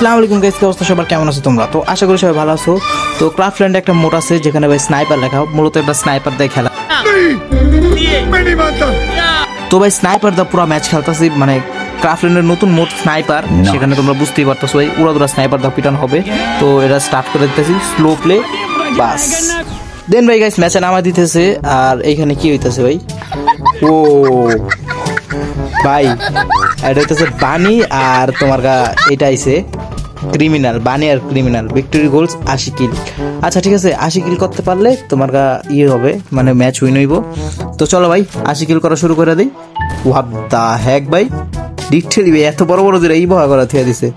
আসসালামু আলাইকুম গাইস, কি অবস্থা সবার, কেমন আছো তোমরা? তো আশা করি সবাই ভালো আছো। তো ক্রাফটল্যান্ডে একটা মোড আছে যেখানে ভাই স্নাইপার লেখা, মূলত একটা স্নাইপার দিয়ে খেলা। তো ভাই স্নাইপার দা পুরো ম্যাচ খেলতেছি, মানে ক্রাফটল্যান্ডের নতুন মোড স্নাইপার, সেখানে তোমরা বুঝতেই পারতেছো ভাই উড়াদুরা স্নাইপার দা পিটানো হবে। তো এটা স্টার্ট করে দিতেছি, স্লো প্লে বাস। দেন ভাই গাইস ম্যাচে নামা দিতেছে। আর এইখানে কি হইতেছে ভাই? ও ভাই এটা হইতেছে বানি, আর তোমার এটা আইছে ক্রিমিনাল, বানি আর ক্রিমিনাল। ভিক্টরি গোলস 80 কিল। আচ্ছা ঠিক আছে, 80 কিল করতে পারলে তোমার ইয়ে হবে, মানে ম্যাচ উইন হইব। তো চলো ভাই 80 কিল করা শুরু করে দিই। হোয়াট দা হ্যাক ভাই, ডিটেল ভাই এত বড় বড় দিলে এই বহা করা থিয়া দিছে।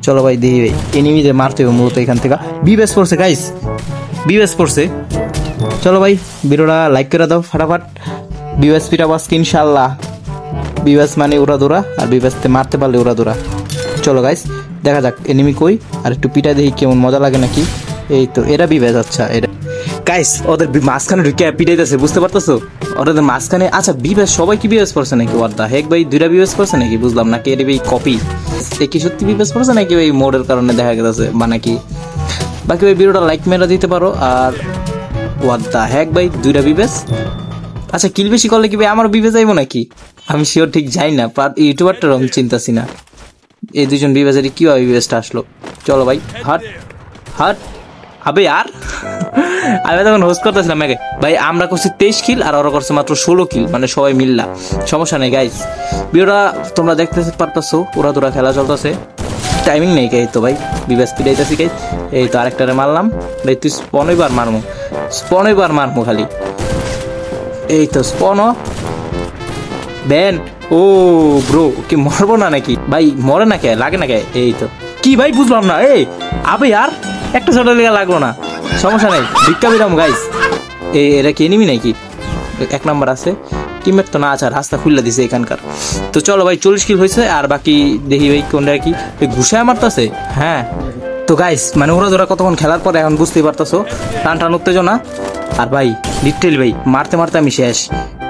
চলো ভাই দেখি ভাই এনিমিদের মারতে হবে মূলত এখান থেকে। বিবেস পড়ছে গাইস, বিবেস পড়ছে। চলো ভাই ভিডিওটা লাইক করে দাও ফাটাফাট। বিবেস পিটাবো আজকে ইনশাল্লাহ। বিবেস মানে উড়াদুরা, আর বিবেসতে মারতে পারলে উড়াদুরা। চলো গাইস দেখা যাক এনিমি কই, আর একটু পিটা দেখি কেমন মজা লাগে নাকি। এই তো এরা বিবেস। আচ্ছা এটা গাইস ওদের মাঝখানে ঢুকে পিটাইতেছে, বুঝতে পারতেছো ওদের মাঝখানে। আচ্ছা বিবেস সবাই কি বিবেস পড়ছে নাকি? ওয়াট দা হেক ভাই, দুইটা বিবেস পড়ছে নাকি বুঝলাম নাকি এটা ভাই কপি? কি সত্যি বিবেস পড়ছে নাকি ভাই মোডের কারণে দেখা গেছে বা নাকি? বাকি ভাই ভিডিওটা লাইক মেরা দিতে পারো। আর হোয়াট দা হেক ভাই দুইটা বিবেস। আচ্ছা কিল বেশি করলে কি ভাই আমার বিবেস যাইবো নাকি? আমি শিওর ঠিক যাই না, ইউটিউবারটার আমি চিন্তাছি না। এই দুজন বিবেসের কিভাবে বিবেসটা আসলো? চলো ভাই হাট হাট। আবে আর আমি তখন হোস্ট করতেছিলাম আগে ভাই, আমরা করছি 23 কিল আর ওরা করছে মাত্র 16 কিল, মানে সবাই মিললা। সমস্যা নেই গাইস, ভিডিওটা তোমরা দেখতে পারতেছো, ওরা তোরা খেলা চলতেছে, টাইমিং নেই। এই তো ভাই বিবেস পিটাইতেছি গাইস। এই তো আরেকটারে মারলাম ভাই, তুই স্পনইবার মারমু খালি। এই তো স্পন ব্যান। ও ব্রো কি মরবো না নাকি ভাই? মরে না কে, লাগে না কে? এই তো কি ভাই বুঝলাম না। এই আবে আর একটা ছোট লেগে লাগলো না, সমস্যা নেই, ভিক্ষা বিরাম গাইস। এরা কি এনিমি নাকি? এক নাম্বার আছে টিমমেট তো না। আচ্ছা রাস্তা খুললে দিছে এখানকার। তো চলো ভাই 40 কিল হয়েছে, আর বাকি দেখি ভাই কোনটা কি ঘুষায় মারতেছে। হ্যাঁ তো গাইস মানে ওরা ধরা কতক্ষণ খেলার পরে এখন বুঝতেই পারতেছো টান টান উত্তেজনা। আর ভাই লিট্রেলি ভাই মারতে মারতে আমি শেষ,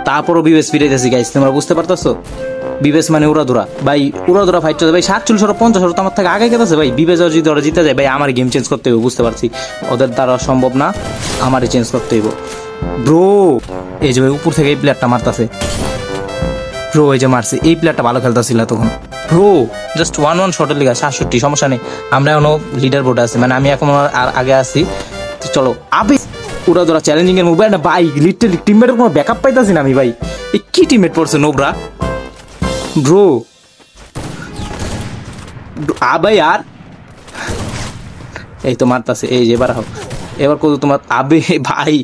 তারপরও বিবেস ফিরাইতেছি গাইস, তোমরা বুঝতে পারতেছো। বিবেস মানে উড়াদুরা ভাই, উড়াদুরা ফাইট চলছে ভাই। 47-50 তো আমার থেকে আগে গেছে ভাই। বিবেস যদি ওরা জিতে যায় ভাই আমার গেম চেঞ্জ করতে হবে, বুঝতে পারছি ওদের দ্বারা সম্ভব না, আমারই চেঞ্জ করতে হইব ব্রো। এই যে ভাই উপর থেকে এই প্লেয়ারটা মারতেছে ব্রো, এই যে মারছে এই প্লেয়ারটা ভালো খেলতেছিল তখন ব্রো। জাস্ট 1-1 শটের লিগা 67, সমস্যা নেই, আমরা এখনো লিডার বোর্ডে আছি, মানে আমি এখন আর আগে আছি। তো চলো আবে উড়াদুরা চ্যালেঞ্জিং এর মোবাইল না ভাই, লিটারালি টিমমেটের কোনো ব্যাকআপ পাইতাছি না আমি ভাই। এই কি টিমমেট পড়ছে নোবরা ব্রো। আবে আর এই তো মারতাছে, এই যে এবার হোক, এবার কত তোমার। আবে ভাই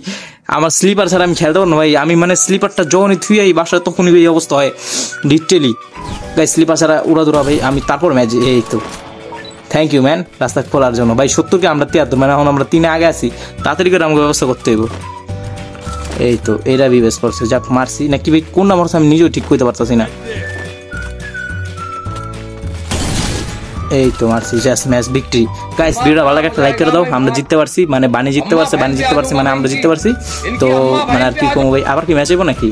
আমার স্লিপার ছাড়া আমি খেলতে পারবো না ভাই। আমি মানে স্লিপারটা যখনই থুই এই বাসায় তখনই এই অবস্থা হয় ডিটেলি গাই। স্লিপার ছাড়া উড়াদুরা ভাই আমি তারপর ম্যাচ। এই তো থ্যাংক ইউ ম্যান রাস্তা খোলার জন্য ভাই। 70 কে আমরা 73, মানে এখন আমরা 3 আগে আছি, তাড়াতাড়ি করে আমাকে ব্যবস্থা করতে হইব। এই তো এরা বিবেস করছে, যাক মারছি নাকি ভাই কোন নাম্বার আমি নিজেও ঠিক করতে পারতেছি না। এই তো মারছি, জাস্ট ম্যাচ ভিক্টরি গাইস। ভিডিওটা ভালো লাগে একটা লাইক করে দাও। আমরা জিততে পারছি, মানে বানি জিততে পারছে, মানে আমরা জিততে পারছি। তো মানে আর কি কম ভাই, আবার কি ম্যাচ হইব নাকি?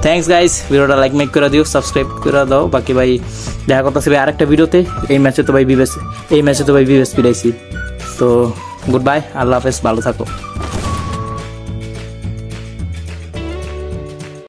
থ্যাংকস গাইস, ভিডিওটা লাইক মেক করে দিও, সাবস্ক্রাইব করে দাও। বাকি ভাই দেখা করতেছি ভাই আরেকটা ভিডিওতে। এই ম্যাচে তো ভাই বিবেস পিটাইছি। তো গুড বাই, আল্লাহ হাফেজ, ভালো থাকো।